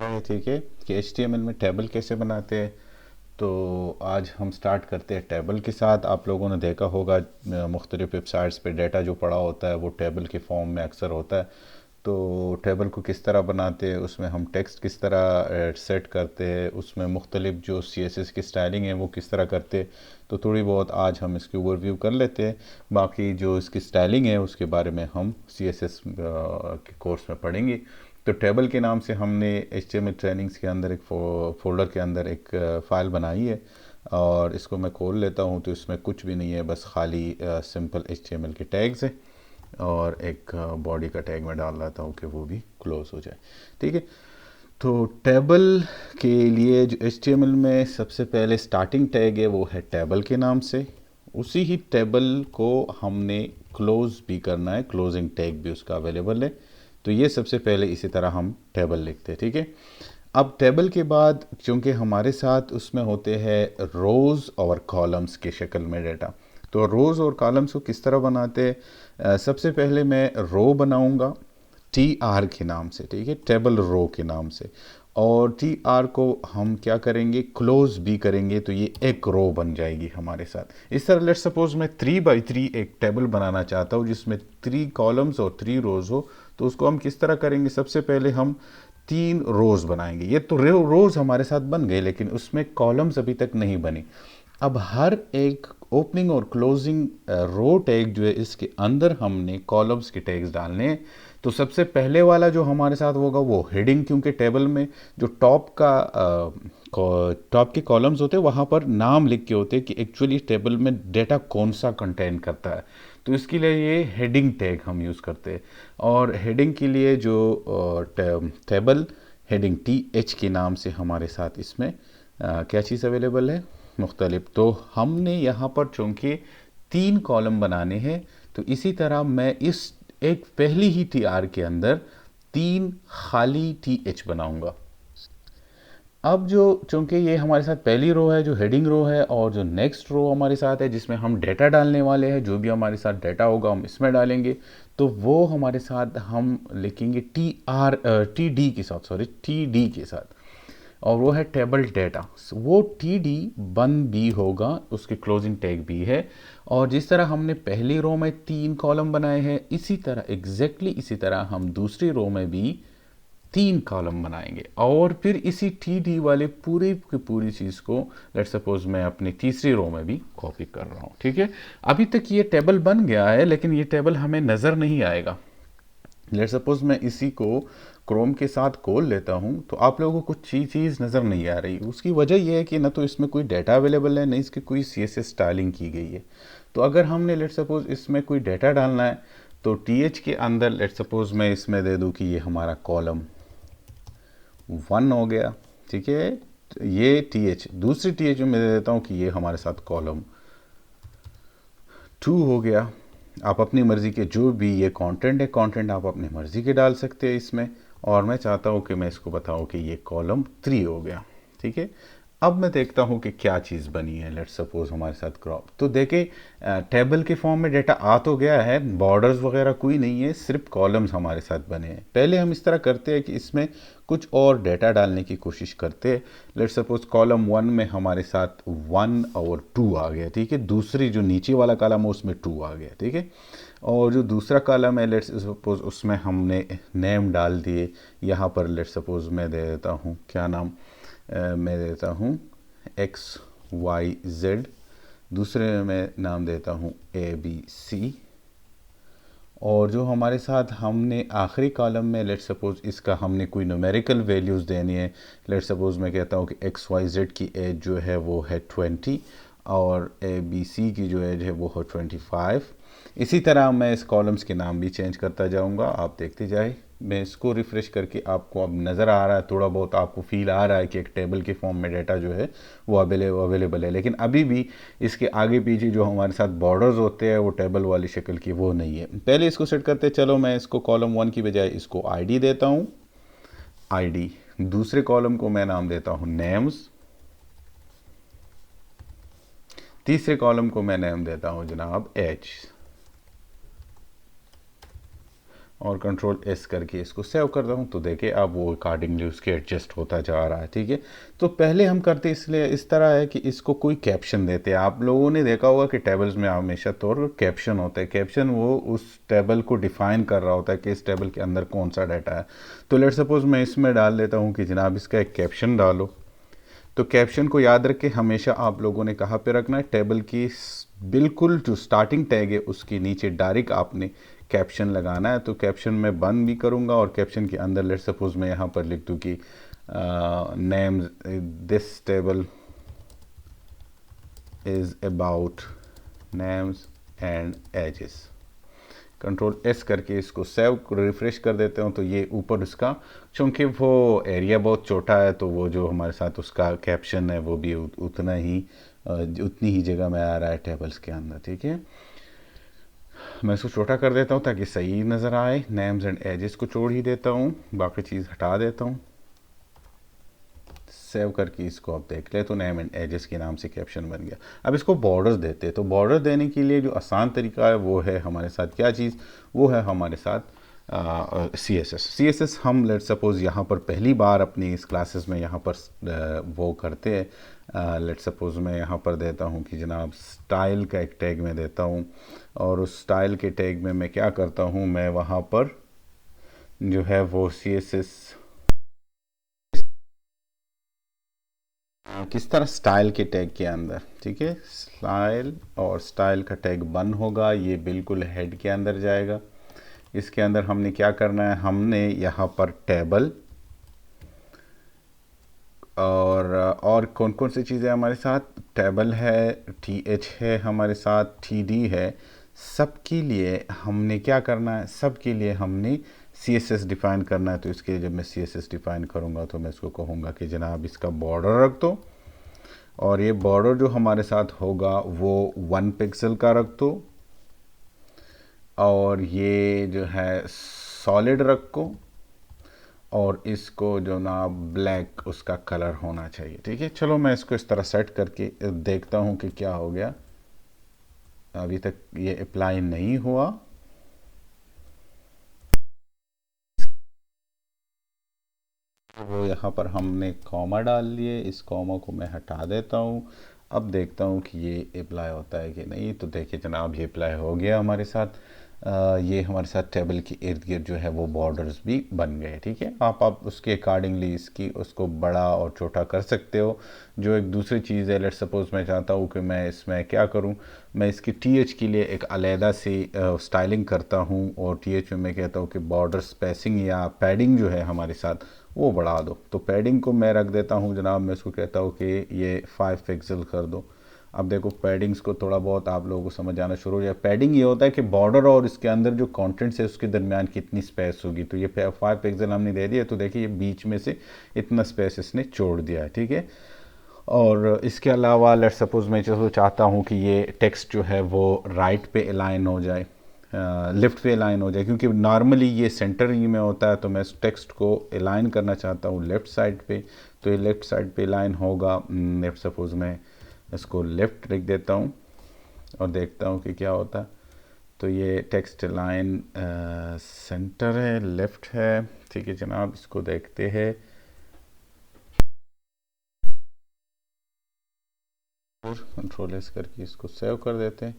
रहे थे कि HTML में टेबल कैसे बनाते हैं। तो आज हम स्टार्ट करते हैं टेबल के साथ। आप लोगों ने देखा होगा मुख्तलिफ़ वेबसाइट्स पे डाटा जो पड़ा होता है वो टेबल के फॉर्म में अक्सर होता है। तो टेबल को किस तरह बनाते हैं, उसमें हम टेक्स्ट किस तरह सेट करते हैं, उसमें मुख्तलिफ जो CSS की स्टाइलिंग है वो किस तरह करते हैं। तो थोड़ी बहुत आज हम इसकी ओवरव्यू कर लेते हैं। बाकी जो इसकी स्टाइलिंग है उसके बारे में हम CSS के कोर्स में पढ़ेंगे। तो टेबल के नाम से हमने HTML ट्रेनिंग्स के अंदर एक फोल्डर के अंदर एक फ़ाइल बनाई है और इसको मैं खोल लेता हूँ। तो इसमें कुछ भी नहीं है, बस खाली सिंपल HTML के टैग्स हैं और एक बॉडी का टैग मैं डाल लेता हूँ कि वो भी क्लोज हो जाए। ठीक है। तो टेबल के लिए जो HTML में सबसे पहले स्टार्टिंग टैग है वो है टेबल के नाम से। उसी ही टेबल को हमने क्लोज भी करना है, क्लोजिंग टैग भी उसका अवेलेबल है। तो ये सबसे पहले इसी तरह हम टेबल लिखते हैं। ठीक है। अब टेबल के बाद चूंकि हमारे साथ उसमें होते हैं रोज़ और कॉलम्स के शक्ल में डाटा, तो रोज़ और कॉलम्स को किस तरह बनाते हैं। सबसे पहले मैं रो बनाऊंगा TR के नाम से। ठीक है, टेबल रो के नाम से। और TR को हम क्या करेंगे, क्लोज भी करेंगे, तो ये एक रो बन जाएगी हमारे साथ। इस तरह लेट सपोज मैं 3 बाई 3 एक टेबल बनाना चाहता हूँ जिसमें 3 कॉलम्स और 3 रोज़ हो। तो उसको हम किस तरह करेंगे, सबसे पहले हम 3 रोज़ बनाएंगे। ये तो रोज़ हमारे साथ बन गए लेकिन उसमें कॉलम्स अभी तक नहीं बने। अब हर एक ओपनिंग और क्लोजिंग रो टैग जो है इसके अंदर हमने कॉलम्स के टैग्स डालने हैं। तो सबसे पहले वाला जो हमारे साथ होगा वो हेडिंग, क्योंकि टेबल में जो टॉप के कॉलम्स होते हैं वहाँ पर नाम लिख के होते हैं कि एक्चुअली टेबल में डेटा कौन सा कंटेन करता है। तो इसके लिए ये हेडिंग टैग हम यूज़ करते हैं। और हेडिंग के लिए जो टेबल हेडिंग TH के नाम से हमारे साथ इसमें क्या चीज़ अवेलेबल है, मुख्तलिफ। तो हमने यहाँ पर चूँकि 3 कॉलम बनाने हैं, तो इसी तरह मैं इस एक पहली ही TR के अंदर 3 खाली TH बनाऊंगा। अब जो चूंकि ये हमारे साथ पहली रो है जो हेडिंग रो है, और जो नेक्स्ट रो हमारे साथ है जिसमें हम डेटा डालने वाले हैं, जो भी हमारे साथ डेटा होगा हम इसमें डालेंगे। तो वो हमारे साथ हम लिखेंगे TD के साथ, सॉरी TD के साथ। और वो है टेबल डेटा। वो TD बंद भी होगा, उसके क्लोजिंग टैग भी है। और जिस तरह हमने पहली रो में 3 कॉलम बनाए हैं, इसी तरह एग्जैक्टली इसी तरह हम दूसरी रो में भी 3 कॉलम बनाएंगे। और फिर इसी TD वाले पूरी की पूरी चीज़ को लेट सपोज मैं अपनी तीसरी रो में भी कॉपी कर रहा हूँ। ठीक है। अभी तक ये टेबल बन गया है लेकिन ये टेबल हमें नज़र नहीं आएगा। लेट सपोज मैं इसी को क्रोम के साथ खोल लेता हूँ तो आप लोगों को कुछ चीज़ नज़र नहीं आ रही। उसकी वजह यह है कि ना तो इसमें कोई डाटा अवेलेबल है, ना इसकी कोई CSS स्टाइलिंग की गई है। तो अगर हमने लेट सपोज इसमें कोई डाटा डालना है तो TH के अंदर लेट सपोज मैं इसमें दे दूँ कि ये हमारा कॉलम 1 हो गया। ठीक है। ये TH, दूसरी TH में दे देता हूँ कि ये हमारे साथ कॉलम 2 हो गया। आप अपनी मर्ज़ी के जो भी ये कंटेंट है, कंटेंट आप अपनी मर्ज़ी के डाल सकते हैं इसमें। और मैं चाहता हूँ कि मैं इसको बताऊँ कि ये कॉलम 3 हो गया। ठीक है। अब मैं देखता हूँ कि क्या चीज़ बनी है। लेट्स सपोज हमारे साथ क्रॉप, तो देखें टेबल के फॉर्म में डेटा आ तो गया है, बॉर्डर्स वगैरह कोई नहीं है, सिर्फ कॉलम्स हमारे साथ बने हैं। पहले हम इस तरह करते हैं कि इसमें कुछ और डेटा डालने की कोशिश करते हैं। लेट्स सपोज कॉलम 1 में हमारे साथ 1 और 2 आ गया। ठीक है। दूसरी जो नीचे वाला कॉलम है उसमें 2 आ गया। ठीक है। और जो दूसरा कॉलम है लेट्स सपोज उसमें हमने नेम डाल दिए। यहाँ पर लेट्स सपोज मैं दे देता हूँ क्या नाम, मैं देता हूँ XYZ। दूसरे में मैं नाम देता हूँ ABC। और जो हमारे साथ हमने आखिरी कॉलम में लेट्स सपोज इसका हमने कोई न्यूमेरिकल वैल्यूज़ देनी है। लेट्स सपोज मैं कहता हूँ कि XYZ की एज जो है वो है 20 और ABC की जो एज है वो है 25। इसी तरह मैं इस कॉलम्स के नाम भी चेंज करता जाऊंगा, आप देखते जाए। मैं इसको रिफ़्रेश करके आपको अब नज़र आ रहा है, थोड़ा बहुत आपको फील आ रहा है कि एक टेबल के फॉर्म में डाटा जो है वो अवेलेबल है। लेकिन अभी भी इसके आगे पीछे जो हमारे साथ बॉर्डर्स होते हैं वो टेबल वाली शक्ल की वो नहीं है। पहले इसको सेट करते, चलो मैं इसको कॉलम 1 की बजाय इसको ID देता हूँ, ID। दूसरे कॉलम को मैं नाम देता हूँ नेम्स। तीसरे कॉलम को मैं नाम देता हूँ जनाब H। और कंट्रोल एस करके इसको सेव करता हूँ। तो देखिए अब वो अकॉर्डिंगली उसके एडजस्ट होता जा रहा है, ठीक है। तो पहले हम करते इसलिए इस तरह है कि इसको कोई कैप्शन देते हैं। आप लोगों ने देखा होगा कि टेबल्स में हमेशा तौर पर कैप्शन होता है। कैप्शन वो उस टेबल को डिफाइन कर रहा होता है कि इस टेबल के अंदर कौन सा डाटा है। तो लेट सपोज मैं इसमें डाल देता हूँ कि जनाब इसका एक कैप्शन डालो। तो कैप्शन को याद रख के हमेशा आप लोगों ने कहाँ पे रखना है, टेबल की बिल्कुल जो स्टार्टिंग टैग है उसके नीचे डायरेक्ट आपने कैप्शन लगाना है। तो कैप्शन मैं बंद भी करूँगा और कैप्शन के अंदर लेट सपोज मैं यहाँ पर लिख दूँ कि name this table is about names and ages. Control S करके इसको सेव रिफ्रेश कर देते हो तो ये ऊपर उसका, चूँकि वो एरिया बहुत छोटा है तो वो जो हमारे साथ उसका कैप्शन है वो भी उतना ही उतनी ही जगह में आ रहा है टेबल्स के अंदर, ठीक है। मैं इसको छोटा कर देता हूँ ताकि सही नज़र आए। नेम्स एंड एजेस को छोड़ ही देता हूँ, बाकी चीज़ हटा देता हूँ। सेव करके इसको आप देख ले तो नेम एंड एजेस के नाम से कैप्शन बन गया। अब इसको बॉर्डर्स देते हैं। तो बॉर्डर देने के लिए जो आसान तरीका है वो है हमारे साथ क्या चीज़, वो है हमारे साथ CSS हम लेट सपोज़ यहाँ पर पहली बार अपनी इस क्लासेस में यहाँ पर वो करते हैं। लेट सपोज़ मैं यहाँ पर देता हूँ कि जनाब स्टाइल का एक टैग में देता हूँ और उस स्टाइल के टैग में मैं क्या करता हूँ, मैं वहाँ पर जो है वो CSS किस तरह स्टाइल के टैग के अंदर, ठीक है। स्टाइल और स्टाइल का टैग बन होगा, ये बिल्कुल हेड के अंदर जाएगा। इसके अंदर हमने क्या करना है, हमने यहाँ पर टेबल और कौन कौन सी चीज़ें हमारे साथ, टेबल है, TH है हमारे साथ, TD है। सब के लिए हमने क्या करना है, सब के लिए हमने CSS डिफ़ाइन करना है। तो इसके लिए जब मैं CSS डिफ़ाइन करूँगा तो मैं इसको कहूँगा कि जनाब इसका बॉर्डर रख दो और ये बॉर्डर जो हमारे साथ होगा वो 1 पिक्सल का रख दो और ये जो है सॉलिड रखो और इसको जो ना ब्लैक उसका कलर होना चाहिए, ठीक है। चलो मैं इसको इस तरह सेट करके देखता हूँ कि क्या हो गया। अभी तक ये अप्लाई नहीं हुआ। वो यहाँ पर हमने कॉमा डाल लिए, इस कॉमा को मैं हटा देता हूँ। अब देखता हूँ कि ये अप्लाई होता है कि नहीं। तो देखिए जनाब ये अप्लाई हो गया हमारे साथ। ये हमारे साथ टेबल के इर्द गिर्द जो है वो बॉर्डर्स भी बन गए, ठीक है। आप उसके अकॉर्डिंगली इसकी उसको बड़ा और छोटा कर सकते हो। जो एक दूसरी चीज़ है, लेट सपोज़ मैं चाहता हूँ कि मैं इसमें क्या करूँ, मैं इसकी TH के लिए एक अलहदा सी स्टाइलिंग करता हूँ और TH में मैं कहता हूँ कि बॉर्डर स्पेसिंग या पैडिंग जो है हमारे साथ वो बढ़ा दो। तो पैडिंग को मैं रख देता हूँ जनाब, मैं इसको कहता हूँ कि ये 5 पिक्सल कर दो। अब देखो पैडिंग्स को थोड़ा बहुत आप लोगों को समझ आना शुरू हो जाए। पैडिंग ये होता है कि बॉर्डर और इसके अंदर जो कंटेंट्स है उसके दरमियान कितनी स्पेस होगी। तो ये 5 पिक्सल हमने दे दिया, तो देखिए ये बीच में से इतना स्पेस इसने छोड़ दिया है, ठीक है। और इसके अलावा लेट सपोज मैं जो चाहता हूँ कि ये टेक्स्ट जो है वो राइट पे अलाइन हो जाए, लेफ़्ट पे अलाइन हो जाए, क्योंकि नॉर्मली ये सेंटर ही में होता है। तो मैं इस टेक्स्ट को अलाइन करना चाहता हूँ लेफ़्ट साइड पे, तो ये लेफ़्ट साइड पे अलाइन होगा। लेट सपोज़ मैं इसको लेफ़्ट लिख देता हूँ और देखता हूँ कि क्या होता है। तो ये टेक्स्ट लाइन सेंटर है, लेफ़्ट है, ठीक है जनाब। इसको देखते हैं और कंट्रोल एस करके इसको सेव कर देते हैं।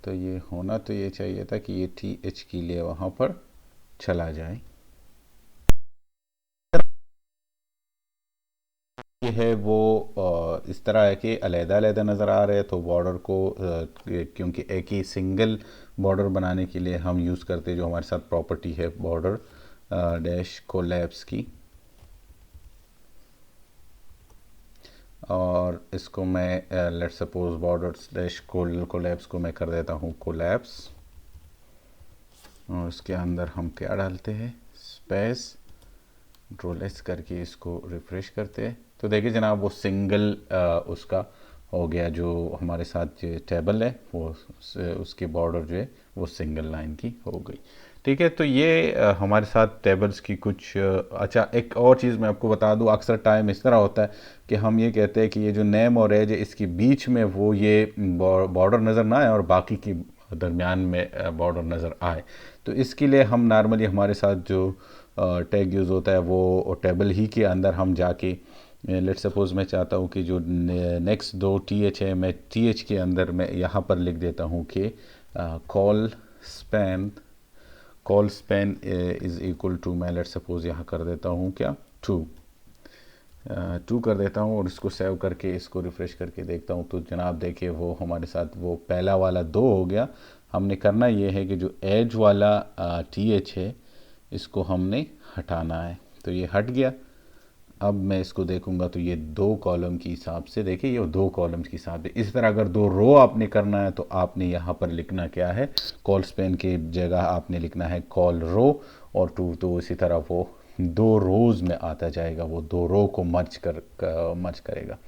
तो ये होना तो ये चाहिए था कि ये TH के लिए वहाँ पर चला जाए। ये है वो इस तरह है कि अलहदा-अलहदा नज़र आ रहे हैं। तो बॉर्डर को क्योंकि एक ही सिंगल बॉर्डर बनाने के लिए हम यूज़ करते हैं जो हमारे साथ प्रॉपर्टी है बॉर्डर डैश कोलैप्स की। और इसको मैं let suppose border slash collapse को मैं कर देता हूँ कोलैप्स और उसके अंदर हम क्या डालते हैं, स्पेस। कंट्रोल एस करके इसको रिफ़्रेश करते हैं तो देखिए जनाब वो सिंगल उसका हो गया। जो हमारे साथ जो टेबल है वो उसके बॉर्डर जो है वो सिंगल लाइन की हो गई, ठीक है। तो ये हमारे साथ टेबल्स की कुछ अच्छा एक और चीज़ मैं आपको बता दूं, अक्सर टाइम इस तरह होता है कि हम ये कहते हैं कि ये जो नेम और एज है इसके बीच में वो ये बॉर्डर नज़र ना आए और बाकी की दरमियान में बॉर्डर नज़र आए। तो इसके लिए हम नॉर्मली हमारे साथ जो टैग यूज़ होता है वो टेबल ही के अंदर हम जाके, लेट सपोज़ मैं चाहता हूँ कि जो नेक्स्ट दो टी एच है, मैं टी एच के अंदर मैं यहाँ पर लिख देता हूँ कि colspan is equal to, मैं लेट सपोज़ यहाँ कर देता हूँ क्या, 2 कर देता हूँ और इसको सेव करके इसको रिफ़्रेश करके देखता हूँ तो जनाब देखिए वो हमारे साथ वो पहला वाला 2 हो गया। हमने करना ये है कि जो एज वाला टी एच है इसको हमने हटाना है, तो ये हट गया। अब मैं इसको देखूंगा तो ये 2 कॉलम के हिसाब से, देखिए ये 2 कॉलम्स के हिसाब से। इस तरह अगर 2 रो आपने करना है तो आपने यहाँ पर लिखना क्या है, कॉल स्पेन के जगह आपने लिखना है कॉल रो और 2, तो इसी तरह वो 2 रोज़ में आता जाएगा, वो 2 रो को मर्ज करेगा।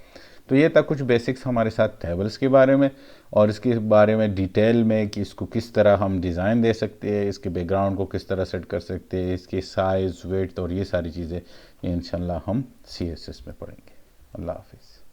तो ये था कुछ बेसिक्स हमारे साथ टेबल्स के बारे में, और इसके बारे में डिटेल में कि इसको किस तरह हम डिज़ाइन दे सकते हैं, इसके बैकग्राउंड को किस तरह सेट कर सकते हैं, इसके साइज़, वेट और ये सारी चीज़ें इंशाल्लाह हम CSS में पढ़ेंगे। अल्लाह हाफिज़।